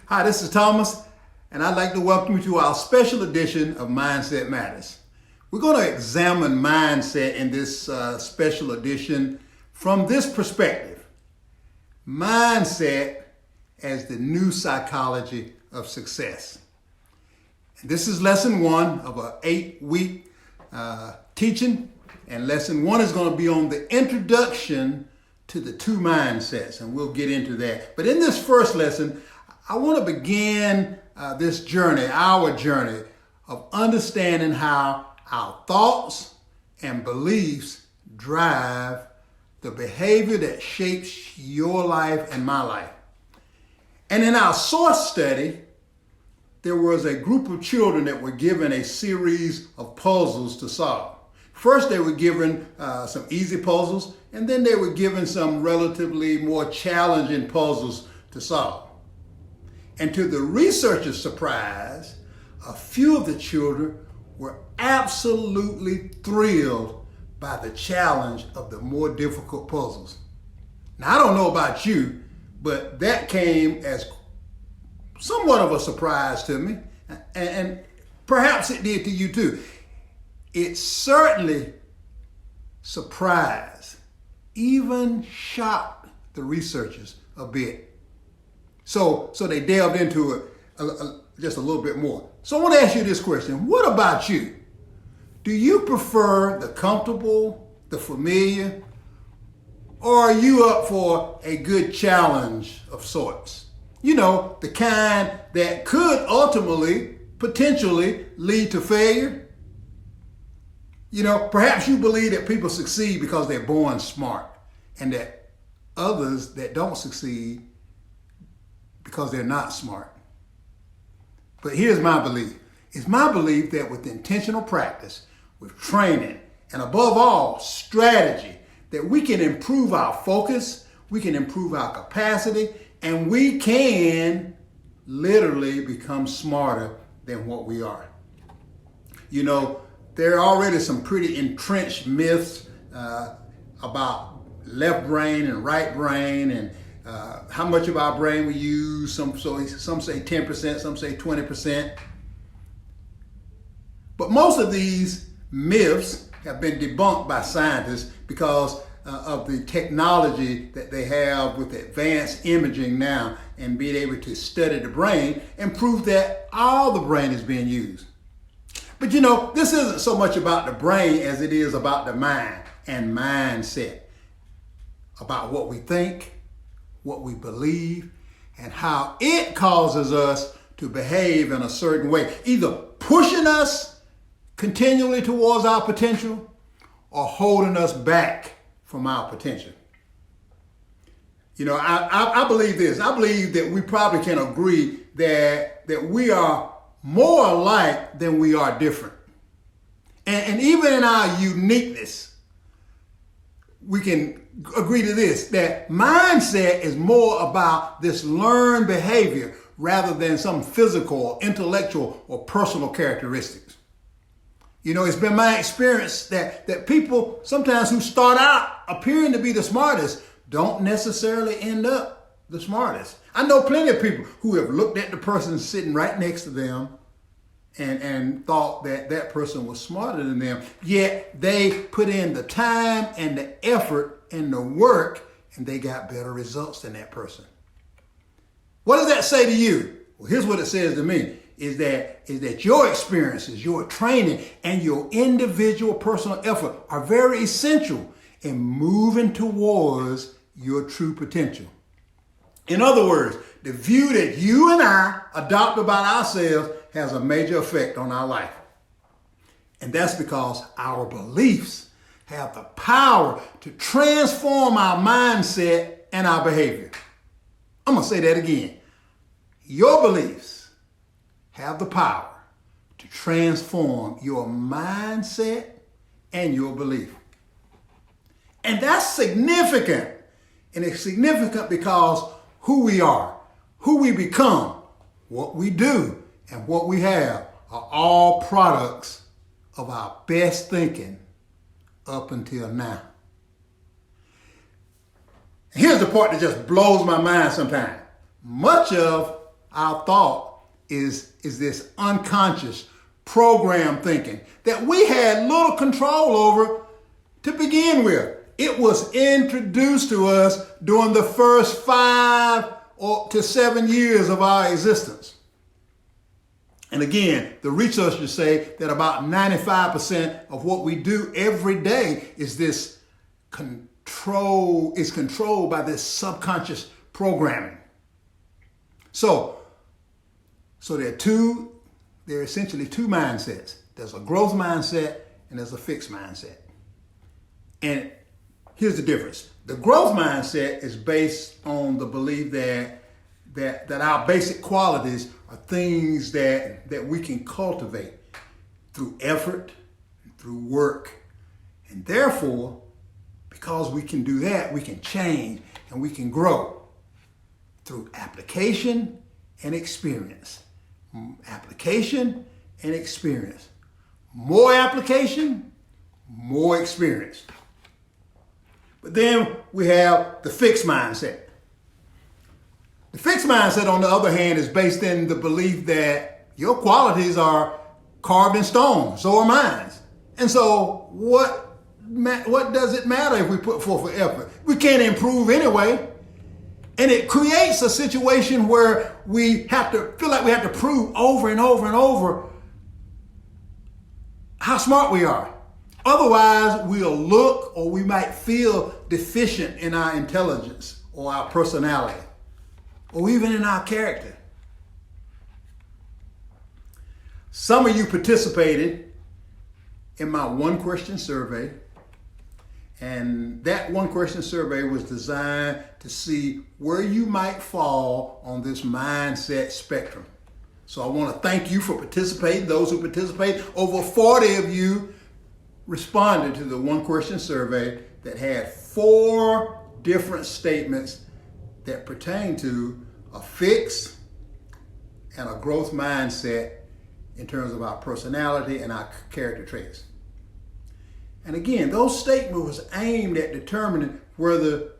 Hi, this is Thomas, and I'd like to welcome you to our special edition of Mindset Matters. We're going to examine mindset in this special edition from this perspective. Mindset as the new psychology of success. And this is lesson 1 of an 8-week teaching, and lesson 1 is going to be on the introduction to the 2 mindsets, and we'll get into that. But in this first lesson, I want to begin this journey, our journey, of understanding how our thoughts and beliefs drive the behavior that shapes your life and my life. And in our source study, there was a group of children that were given a series of puzzles to solve. First, they were given some easy puzzles, and then they were given some relatively more challenging puzzles to solve. And to the researchers' surprise, a few of the children were absolutely thrilled by the challenge of the more difficult puzzles. Now, I don't know about you, but that came as somewhat of a surprise to me, and perhaps it did to you too. It certainly surprised, even shocked the researchers a bit. So they delved into it just a little bit more. So I want to ask you this question. What about you? Do you prefer the comfortable, the familiar, or are you up for a good challenge of sorts? You know, the kind that could ultimately, potentially lead to failure. You know, perhaps you believe that people succeed because they're born smart, and that others that don't succeed because they're not smart. But here's my belief. It's my belief that with intentional practice, with training, and above all, strategy, that we can improve our focus, we can improve our capacity, and we can literally become smarter than what we are. You know, there are already some pretty entrenched myths about left brain and right brain, and how much of our brain we use. Some say 10%, some say 20%. But most of these myths have been debunked by scientists because of the technology that they have with advanced imaging now, and being able to study the brain and prove that all the brain is being used. But you know, this isn't so much about the brain as it is about the mind and mindset, about what we think, what we believe, and how it causes us to behave in a certain way, either pushing us continually towards our potential or holding us back from our potential. You know, I believe this. I believe that we probably can agree that we are more alike than we are different. And even in our uniqueness, we can agree to this, that mindset is more about this learned behavior rather than some physical, intellectual, or personal characteristics. You know, it's been my experience that people sometimes who start out appearing to be the smartest don't necessarily end up the smartest. I know plenty of people who have looked at the person sitting right next to them and thought that that person was smarter than them, yet they put in the time and the effort and the work, and they got better results than that person. What does that say to you? Well, here's what it says to me, is that your experiences, your training, and your individual personal effort are very essential in moving towards your true potential. In other words, the view that you and I adopt about ourselves has a major effect on our life. And that's because our beliefs have the power to transform our mindset and our behavior. I'm going to say that again. Your beliefs have the power to transform your mindset and your belief. And that's significant. And it's significant because who we are, who we become, what we do, and what we have are all products of our best thinking up until now. Here's the part that just blows my mind sometimes. Much of our thought is this unconscious program thinking that we had little control over to begin with. It was introduced to us during the first 5 to 7 years of our existence. And again, the researchers say that about 95% of what we do every day is controlled by this subconscious programming. So there are essentially two mindsets. There's a growth mindset and there's a fixed mindset. And here's the difference. The growth mindset is based on the belief that our basic qualities are things that we can cultivate through effort, through work. And therefore, because we can do that, we can change and we can grow through application and experience. Application and experience. More application, more experience. But then we have the fixed mindset. The fixed mindset, on the other hand, is based in the belief that your qualities are carved in stone, so are mine. And so what does it matter if we put forth an effort? We can't improve anyway. And it creates a situation where we have to feel like we have to prove over and over and over how smart we are. Otherwise, we'll look or we might feel deficient in our intelligence or our personality or even in our character. Some of you participated in my one-question survey, and that one-question survey was designed to see where you might fall on this mindset spectrum. So I want to thank you for participating, those who participated. Over 40 of you responded to the one-question survey that had 4 different statements that pertain to a fixed and a growth mindset in terms of our personality and our character traits. And again, those statements was aimed at determining whether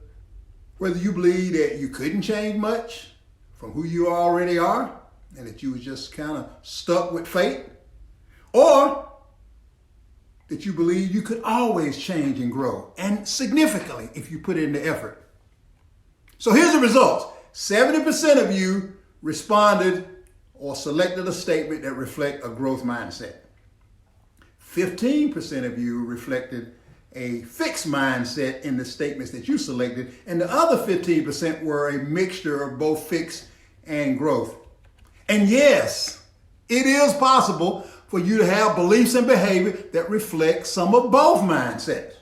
you believe that you couldn't change much from who you already are and that you was just kind of stuck with fate, or that you believe you could always change and grow, and significantly if you put in the effort. So here's the results. 70% of you responded or selected a statement that reflect a growth mindset. 15% of you reflected a fixed mindset in the statements that you selected, and the other 15% were a mixture of both fixed and growth. And yes, it is possible for you to have beliefs and behavior that reflect some of both mindsets.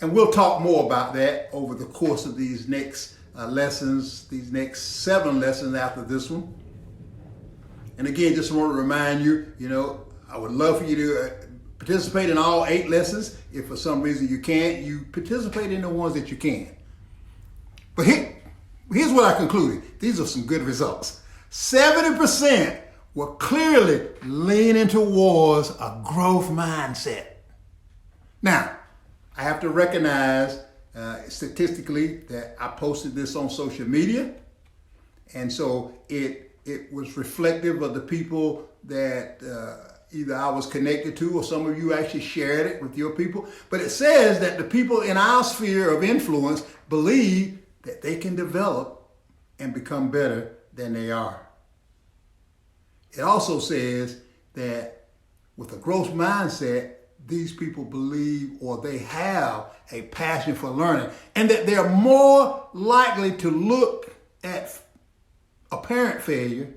And we'll talk more about that over the course of these next lessons, these next 7 lessons after this one. And again, just want to remind you, I would love for you to participate in all 8 lessons. If for some reason you can't, you participate in the ones that you can. But here's what I concluded. These are some good results. 70% were clearly leaning towards a growth mindset. Now, I have to recognize statistically that I posted this on social media. And so it was reflective of the people that either I was connected to or some of you actually shared it with your people. But it says that the people in our sphere of influence believe that they can develop and become better than they are. It also says that with a growth mindset, these people believe or they have a passion for learning, and that they're more likely to look at apparent failure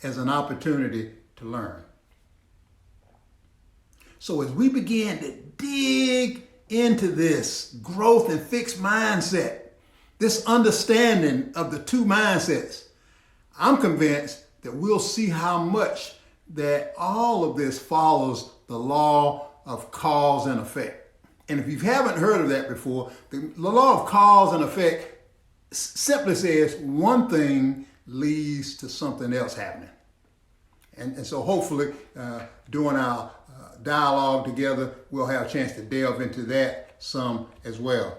as an opportunity to learn. So as we begin to dig into this growth and fixed mindset, this understanding of the two mindsets, I'm convinced that we'll see how much that all of this follows the law of cause and effect. And if you haven't heard of that before, the law of cause and effect simply says one thing leads to something else happening. And so hopefully during our dialogue together, we'll have a chance to delve into that some as well.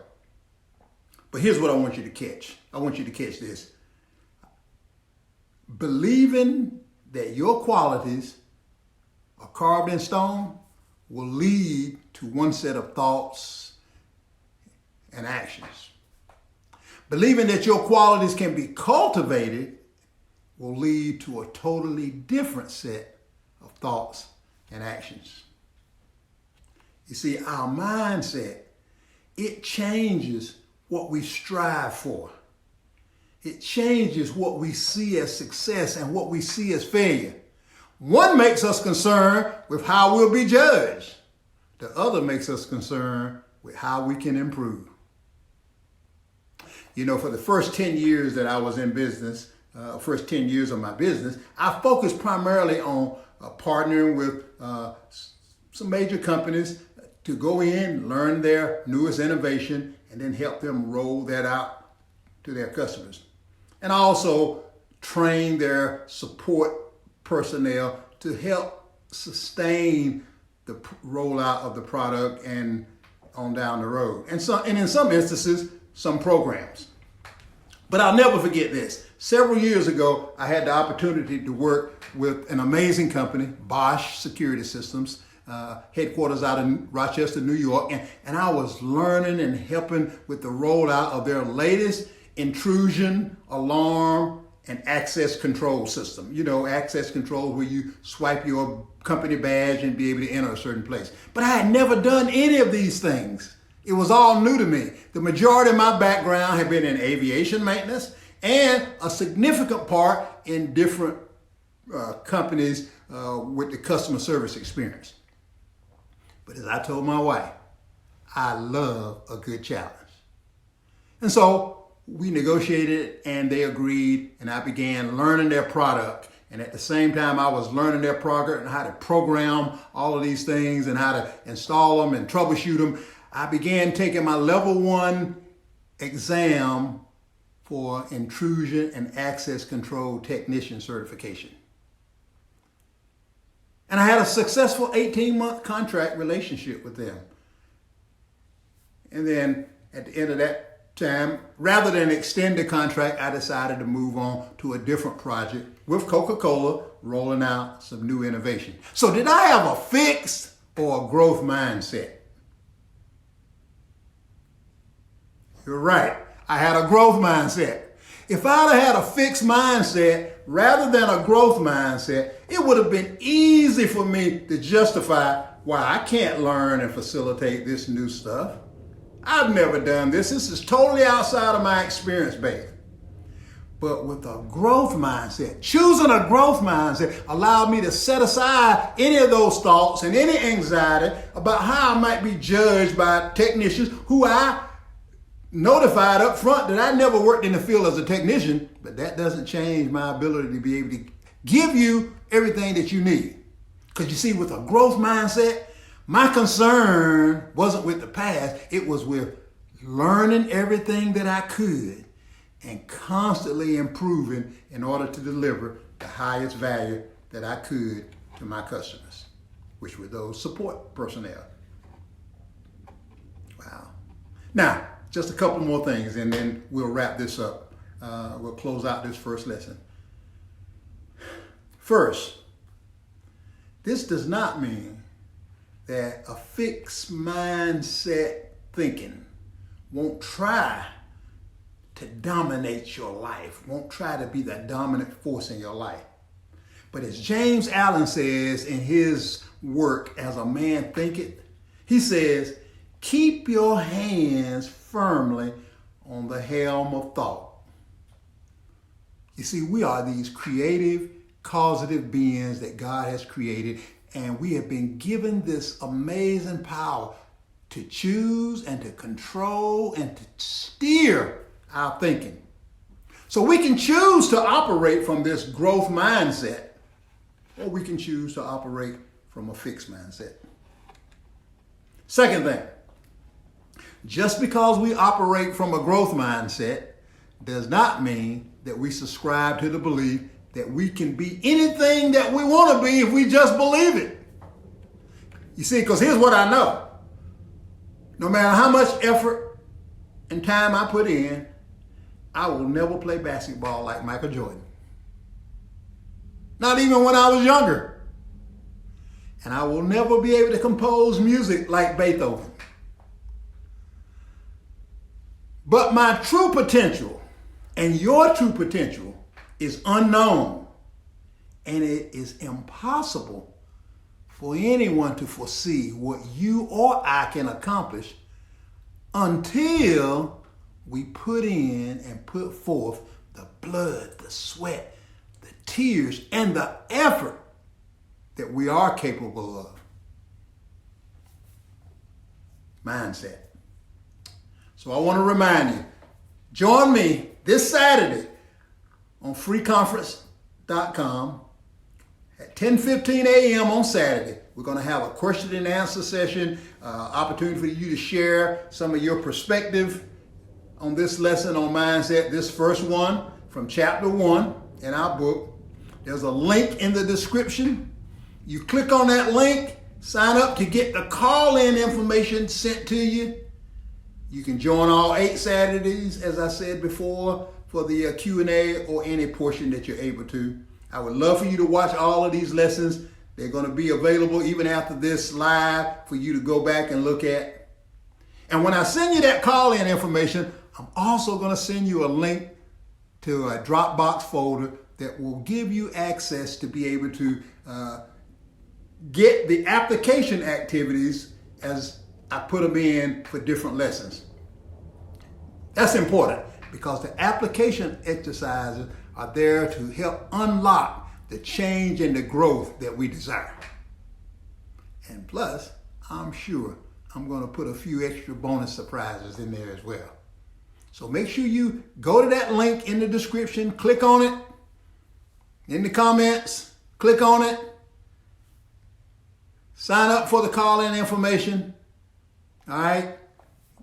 But here's what I want you to catch. I want you to catch this. Believing that your qualities are carved in stone will lead to one set of thoughts and actions. Believing that your qualities can be cultivated will lead to a totally different set of thoughts and actions. You see, our mindset, it changes what we strive for. It changes what we see as success and what we see as failure. One makes us concerned with how we'll be judged. The other makes us concerned with how we can improve. You know, for the first 10 years that I was in business, first 10 years of my business, I focused primarily on partnering with some major companies to go in, learn their newest innovation, and then help them roll that out to their customers. And I also train their support personnel to help sustain the rollout of the product and on down the road. And in some instances, some programs. But I'll never forget this. Several years ago, I had the opportunity to work with an amazing company, Bosch Security Systems, headquarters out in Rochester, New York. And I was learning and helping with the rollout of their latest intrusion, alarm, and access control system. You know, access control where you swipe your company badge and be able to enter a certain place. But I had never done any of these things. It was all new to me. The majority of my background had been in aviation maintenance and a significant part in different companies with the customer service experience. But as I told my wife, I love a good challenge. And so we negotiated and they agreed, and I began learning their product. And at the same time I was learning their product and how to program all of these things and how to install them and troubleshoot them, I began taking my level 1 exam for intrusion and access control technician certification. And I had a successful 18-month contract relationship with them. And then at the end of that time, rather than extend the contract, I decided to move on to a different project with Coca-Cola, rolling out some new innovation. So did I have a fixed or a growth mindset? You're right. I had a growth mindset. If I'd have had a fixed mindset rather than a growth mindset, it would have been easy for me to justify why I can't learn and facilitate this new stuff. I've never done this. This is totally outside of my experience base. But with a growth mindset, choosing a growth mindset allowed me to set aside any of those thoughts and any anxiety about how I might be judged by technicians who I notified up front that I never worked in the field as a technician, but that doesn't change my ability to be able to give you everything that you need. Because you see, with a growth mindset, my concern wasn't with the past, it was with learning everything that I could and constantly improving in order to deliver the highest value that I could to my customers, which were those support personnel. Wow. Now, just a couple more things and then we'll wrap this up. We'll close out this first lesson. First, this does not mean that a fixed mindset thinking won't try to dominate your life, won't try to be the dominant force in your life. But as James Allen says in his work, As a Man Thinketh, he says, keep your hands firmly on the helm of thought. You see, we are these creative, causative beings that God has created, and we have been given this amazing power to choose and to control and to steer our thinking. So we can choose to operate from this growth mindset, or we can choose to operate from a fixed mindset. Second thing, just because we operate from a growth mindset does not mean that we subscribe to the belief that we can be anything that we want to be if we just believe it. You see, because here's what I know. No matter how much effort and time I put in, I will never play basketball like Michael Jordan. not even when I was younger. And I will never be able to compose music like Beethoven. But my true potential and your true potential is unknown, and it is impossible for anyone to foresee what you or I can accomplish until we put in and put forth the blood, the sweat, the tears, and the effort that we are capable of. Mindset. So I want to remind you, join me this Saturday on freeconference.com at 10:15 a.m. on Saturday. We're going to have a question and answer session, opportunity for you to share some of your perspective on this lesson on mindset, this first one from chapter 1 in our book. There's a link in the description. You click on that link, sign up to get the call-in information sent to you. You can join all 8 Saturdays, as I said before, for the Q&A or any portion that you're able to. I would love for you to watch all of these lessons. They're going to be available even after this live for you to go back and look at. And when I send you that call-in information, I'm also going to send you a link to a Dropbox folder that will give you access to be able to get the application activities as I put them in for different lessons. That's important because the application exercises are there to help unlock the change and the growth that we desire. And plus, I'm sure I'm going to put a few extra bonus surprises in there as well. So make sure you go to that link in the description, click on it, in the comments, click on it, sign up for the call-in information, all right?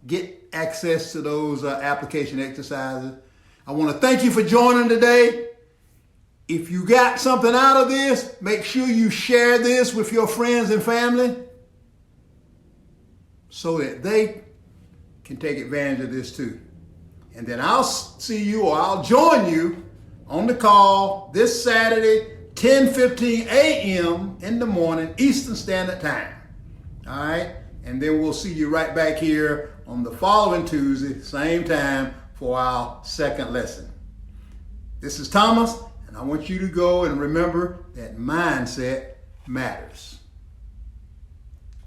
Get access to those application exercises. I want to thank you for joining today. If you got something out of this, make sure you share this with your friends and family so that they can take advantage of this too. And then I'll see you, or I'll join you on the call this Saturday, 10:15 a.m. in the morning, Eastern Standard Time. All right? And then we'll see you right back here on the following Tuesday, same time, for our second lesson. This is Thomas, and I want you to go and remember that mindset matters.